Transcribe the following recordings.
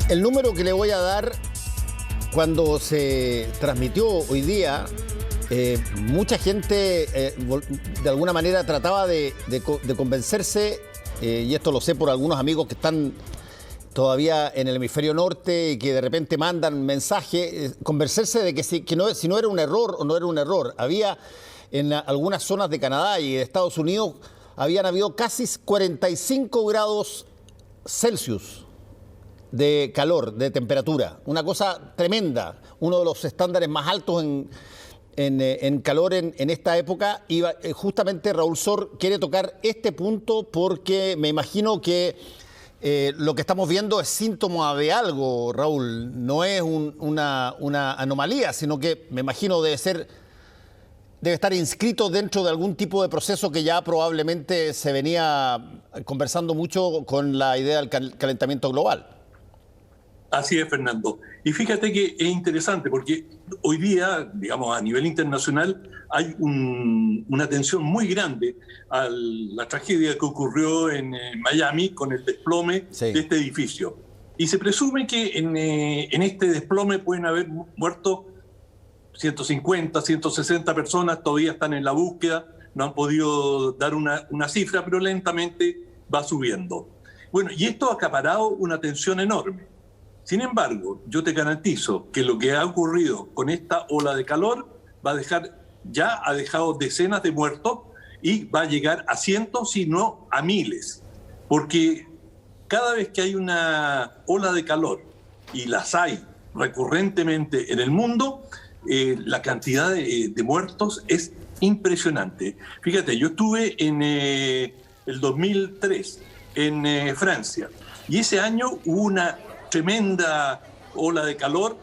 El número que le voy a dar, cuando se transmitió hoy día, mucha gente de alguna manera trataba de convencerse, y esto lo sé por algunos amigos que están todavía en el hemisferio norte y que de repente mandan mensajes, convencerse de que, si no era un error o no era un error. Había en algunas zonas de Canadá y de Estados Unidos, habían habido casi 45 grados Celsius de calor, de temperatura. Una cosa tremenda, uno de los estándares más altos en calor en esta época. Y justamente Raúl Sor quiere tocar este punto porque me imagino que lo que estamos viendo es síntoma de algo, Raúl. No es una anomalía, sino que me imagino debe estar inscrito dentro de algún tipo de proceso que ya probablemente se venía conversando mucho con la idea del calentamiento global. Así es, Fernando. Y fíjate que es interesante porque hoy día, digamos, a nivel internacional hay una atención muy grande a la tragedia que ocurrió en Miami con el desplome de este edificio. Y se presume que en este desplome pueden haber muerto 150, 160 personas, todavía están en la búsqueda, no han podido dar una cifra, pero lentamente va subiendo. Bueno, y esto ha acaparado una atención enorme. Sin embargo, yo te garantizo que lo que ha ocurrido con esta ola de calor ya ha dejado decenas de muertos y va a llegar a cientos, si no a miles. Porque cada vez que hay una ola de calor, y las hay recurrentemente en el mundo, la cantidad de muertos es impresionante. Fíjate, yo estuve en el 2003 en Francia, y ese año hubo una tremenda ola de calor,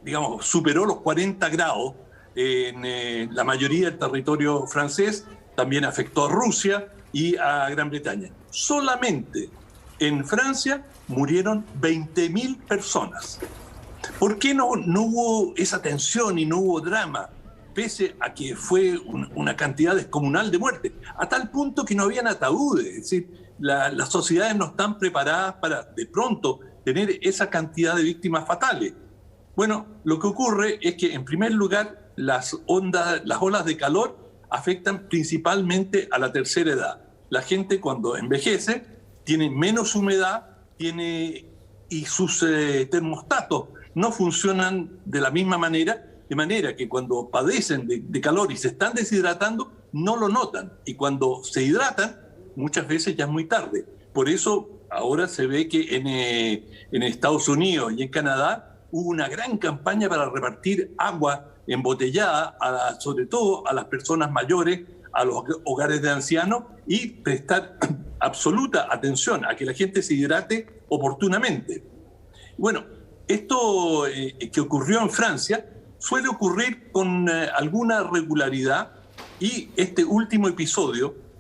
digamos, superó los 40 grados en la mayoría del territorio francés, también afectó a Rusia y a Gran Bretaña. Solamente en Francia murieron 20.000 personas. ¿Por qué no hubo esa tensión y no hubo drama, pese a que fue una cantidad descomunal de muertes? A tal punto que no habían ataúdes, es decir, las sociedades no están preparadas para, de pronto, tener esa cantidad de víctimas fatales. Bueno, lo que ocurre es que, en primer lugar, las olas de calor afectan principalmente a la tercera edad. La gente, cuando envejece, tiene menos humedad y sus termostatos no funcionan de la misma manera, de manera que cuando padecen de calor y se están deshidratando, no lo notan. Y cuando se hidratan, muchas veces ya es muy tarde. Por eso ahora se ve que en Estados Unidos y en Canadá hubo una gran campaña para repartir agua embotellada, sobre todo a las personas mayores, a los hogares de ancianos, y prestar absoluta atención a que la gente se hidrate oportunamente. Bueno, esto que ocurrió en Francia suele ocurrir con alguna regularidad, y este último episodio,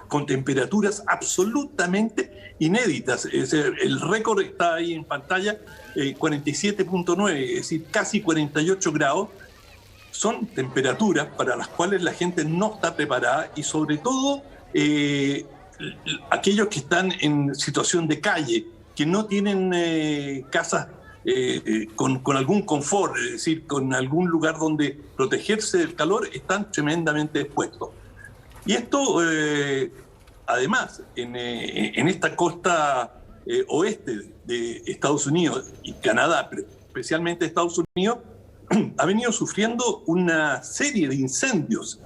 con temperaturas absolutamente inéditas. El récord está ahí en pantalla, 47.9, es decir, casi 48 grados. Son temperaturas para las cuales la gente no está preparada, y sobre todo aquellos que están en situación de calle, que no tienen casas con algún confort, es decir, con algún lugar donde protegerse del calor, están tremendamente expuestos. Y esto, además, en esta costa oeste de Estados Unidos y Canadá, pero especialmente Estados Unidos, ha venido sufriendo una serie de incendios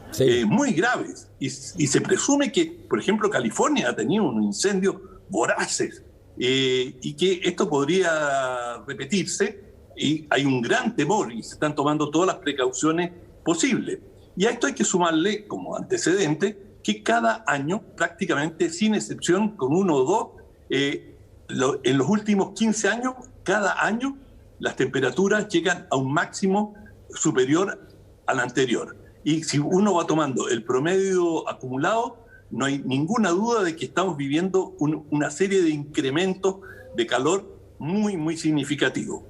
muy graves. Y se presume que, por ejemplo, California ha tenido un incendio voraces, y que esto podría repetirse, y hay un gran temor y se están tomando todas las precauciones posibles. Y a esto hay que sumarle como antecedente que cada año, prácticamente sin excepción, con uno o dos, en los últimos 15 años, cada año las temperaturas llegan a un máximo superior al anterior. Y si uno va tomando el promedio acumulado, no hay ninguna duda de que estamos viviendo una serie de incrementos de calor muy, muy significativos.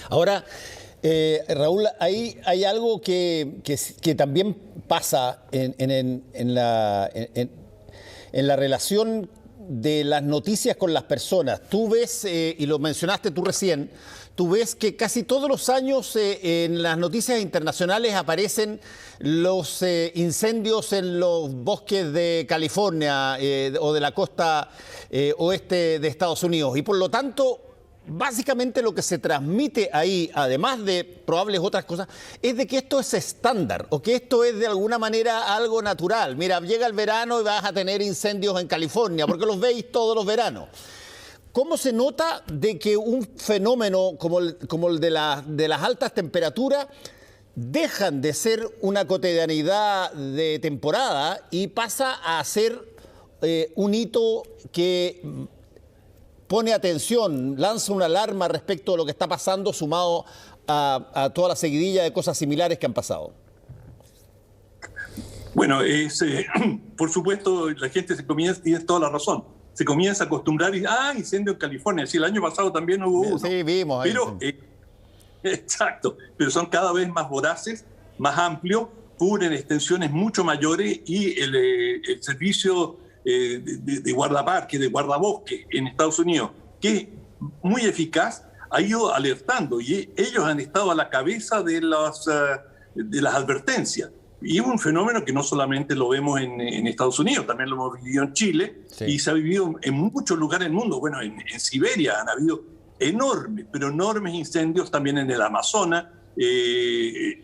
Ahora, Raúl, ahí hay algo que también pasa en la relación de las noticias con las personas. Tú ves, y lo mencionaste tú recién, tú ves que casi todos los años en las noticias internacionales aparecen los incendios en los bosques de California o de la costa oeste de Estados Unidos. Y por lo tanto, básicamente lo que se transmite ahí, además de probables otras cosas, es de que esto es estándar o que esto es de alguna manera algo natural. Mira, llega el verano y vas a tener incendios en California, porque los veis todos los veranos. ¿Cómo se nota de que un fenómeno como el de las altas temperaturas dejan de ser una cotidianidad de temporada y pasa a ser un hito que pone atención, lanza una alarma respecto a lo que está pasando, sumado a toda la seguidilla de cosas similares que han pasado? Bueno, por supuesto, la gente tiene toda la razón. Se comienza a acostumbrar y, incendio en California. Sí, el año pasado también hubo uno. Sí, vimos. Pero, exacto, pero son cada vez más voraces, más amplios, cubren extensiones mucho mayores y el servicio de guardaparques, de guardabosques en Estados Unidos, que es muy eficaz, ha ido alertando y ellos han estado a la cabeza de las advertencias. Y es un fenómeno que no solamente lo vemos en Estados Unidos, también lo hemos vivido en Chile, sí, y se ha vivido en muchos lugares del mundo. Bueno, en Siberia han habido enormes incendios, también en el Amazonas, en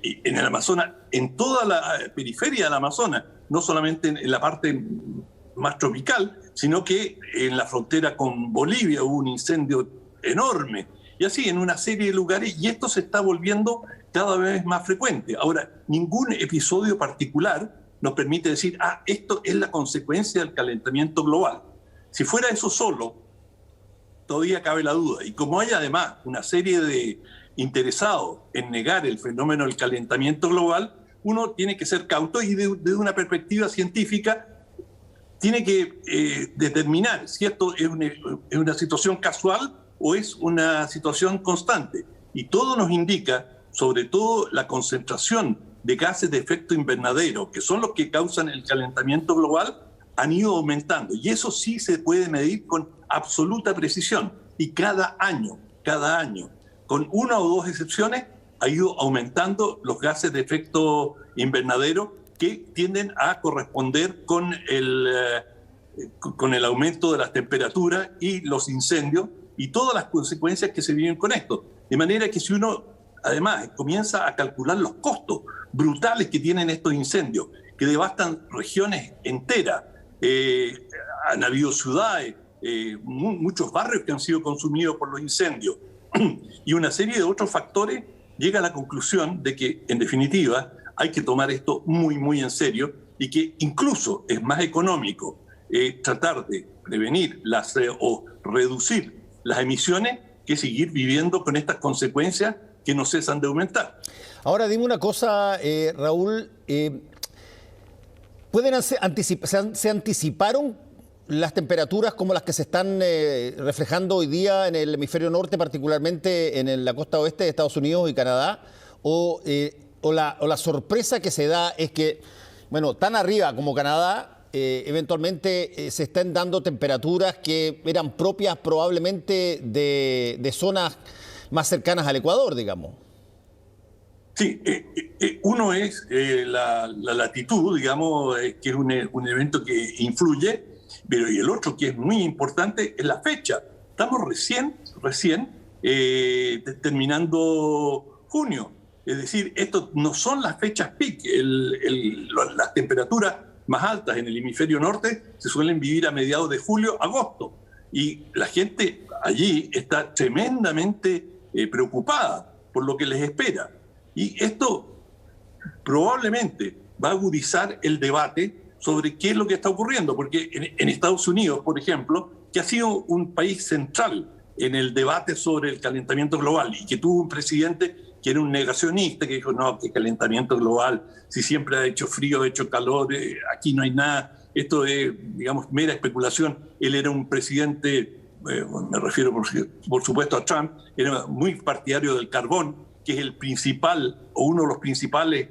toda la periferia del Amazonas, no solamente en la parte más tropical, sino que en la frontera con Bolivia hubo un incendio enorme, y así en una serie de lugares, y esto se está volviendo cada vez más frecuente. Ahora, ningún episodio particular nos permite decir, esto es la consecuencia del calentamiento global. Si fuera eso solo, todavía cabe la duda. Y como hay además una serie de interesados en negar el fenómeno del calentamiento global, uno tiene que ser cauto y desde una perspectiva científica tiene que determinar si esto es una situación casual o es una situación constante. Y todo nos indica, sobre todo la concentración de gases de efecto invernadero, que son los que causan el calentamiento global, han ido aumentando. Y eso sí se puede medir con absoluta precisión. Y cada año, con una o dos excepciones, ha ido aumentando los gases de efecto invernadero que tienden a corresponder con el aumento de las temperaturas y los incendios y todas las consecuencias que se viven con esto. De manera que si uno, además, comienza a calcular los costos brutales que tienen estos incendios, que devastan regiones enteras, han habido ciudades, muchos barrios que han sido consumidos por los incendios, y una serie de otros factores, llega a la conclusión de que, en definitiva, hay que tomar esto muy, muy en serio y que incluso es más económico tratar de prevenir o reducir las emisiones que seguir viviendo con estas consecuencias que no cesan de aumentar. Ahora, dime una cosa, Raúl, ¿se anticiparon las temperaturas como las que se están reflejando hoy día en el hemisferio norte, particularmente en la costa oeste de Estados Unidos y Canadá? ¿O la sorpresa que se da es que, bueno, tan arriba como Canadá, eventualmente se estén dando temperaturas que eran propias probablemente de zonas más cercanas al Ecuador, digamos? Sí, uno es la latitud, digamos, que es un evento que influye, pero y el otro que es muy importante es la fecha. Estamos recién terminando junio. Es decir, esto no son las fechas peak. Las temperaturas más altas en el hemisferio norte se suelen vivir a mediados de julio, agosto. Y la gente allí está tremendamente preocupada por lo que les espera. Y esto probablemente va a agudizar el debate sobre qué es lo que está ocurriendo. Porque en Estados Unidos, por ejemplo, que ha sido un país central en el debate sobre el calentamiento global y que tuvo un presidente que era un negacionista, que dijo, no, que calentamiento global, si siempre ha hecho frío, ha hecho calor, aquí no hay nada, esto es, digamos, mera especulación. Él era un presidente, me refiero por supuesto a Trump, era muy partidario del carbón, que es el principal, o uno de los principales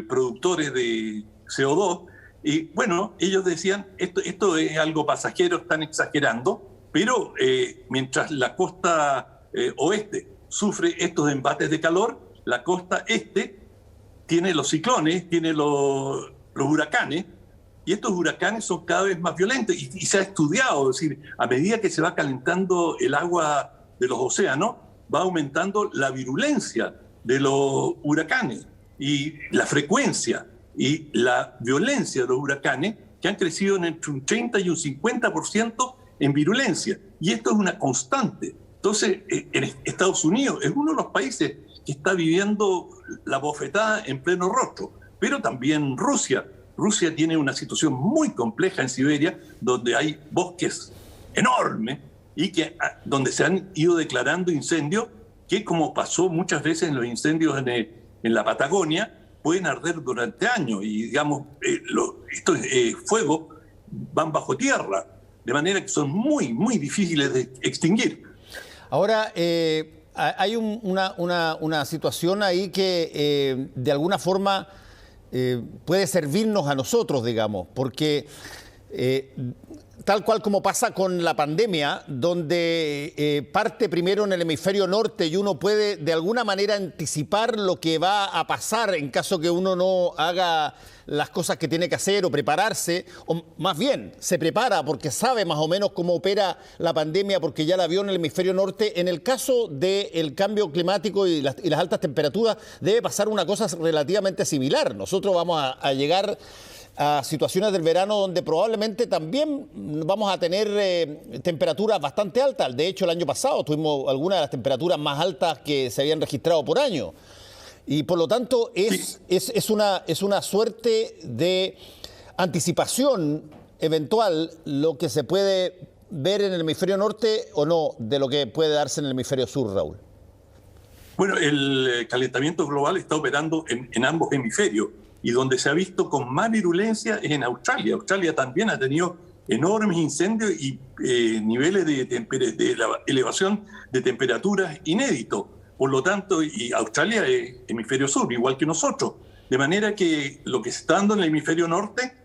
productores de CO2, Y bueno, ellos decían, esto es algo pasajero, están exagerando, pero mientras la costa oeste sufre estos embates de calor, la costa este tiene los ciclones, tiene los huracanes, y estos huracanes son cada vez más violentos, y se ha estudiado, es decir, a medida que se va calentando el agua de los océanos, va aumentando la virulencia de los huracanes, y la frecuencia y la violencia de los huracanes, que han crecido entre un 30 y un 50% en virulencia, y esto es una constante. Entonces, en Estados Unidos es uno de los países que está viviendo la bofetada en pleno rostro, pero también Rusia. Rusia tiene una situación muy compleja en Siberia, donde hay bosques enormes y donde se han ido declarando incendios que, como pasó muchas veces en los incendios en la Patagonia, pueden arder durante años y, digamos, estos fuegos van bajo tierra, de manera que son muy, muy difíciles de extinguir. Ahora, hay una situación ahí que de alguna forma puede servirnos a nosotros, digamos, porque tal cual como pasa con la pandemia, donde parte primero en el hemisferio norte y uno puede de alguna manera anticipar lo que va a pasar en caso que uno no haga las cosas que tiene que hacer o prepararse, o más bien se prepara porque sabe más o menos cómo opera la pandemia porque ya la vio en el hemisferio norte. En el caso del cambio climático y las altas temperaturas debe pasar una cosa relativamente similar. Nosotros vamos a llegar a situaciones del verano donde probablemente también vamos a tener temperaturas bastante altas. De hecho, el año pasado tuvimos algunas de las temperaturas más altas que se habían registrado por año. Y por lo tanto es una suerte de anticipación eventual lo que se puede ver en el hemisferio norte o no de lo que puede darse en el hemisferio sur, Raúl. Bueno, el calentamiento global está operando en ambos hemisferios, y donde se ha visto con más virulencia es en Australia. Australia también ha tenido enormes incendios y niveles de elevación de temperaturas inéditos. Por lo tanto, y Australia es hemisferio sur, igual que nosotros. De manera que lo que se está dando en el hemisferio norte,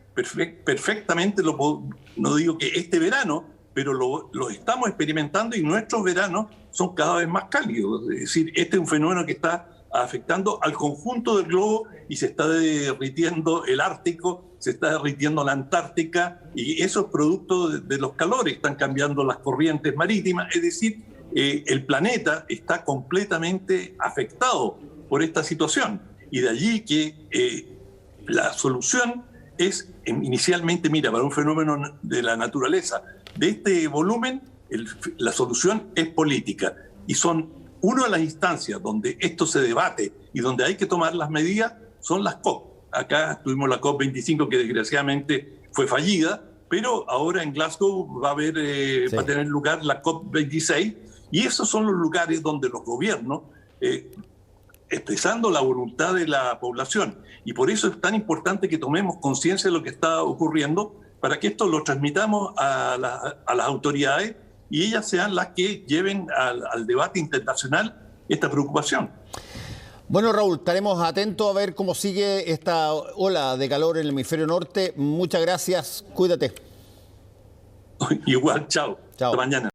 perfectamente, no digo que este verano, pero lo estamos experimentando, y nuestros veranos son cada vez más cálidos. Es decir, este es un fenómeno que está afectando al conjunto del globo, y se está derritiendo el Ártico, se está derritiendo la Antártica, y eso es producto de los calores, están cambiando las corrientes marítimas. Es decir, el planeta está completamente afectado por esta situación, y de allí que la solución es inicialmente, mira, para un fenómeno de la naturaleza de este volumen, la solución es política, y son una de las instancias donde esto se debate y donde hay que tomar las medidas son las COP. Acá tuvimos la COP25, que desgraciadamente fue fallida, pero ahora en Glasgow va a tener lugar la COP26, y esos son los lugares donde los gobiernos, expresando la voluntad de la población, y por eso es tan importante que tomemos conciencia de lo que está ocurriendo, para que esto lo transmitamos a las autoridades, y ellas sean las que lleven al debate internacional esta preocupación. Bueno, Raúl, estaremos atentos a ver cómo sigue esta ola de calor en el hemisferio norte. Muchas gracias, cuídate. Igual, chao. Hasta mañana.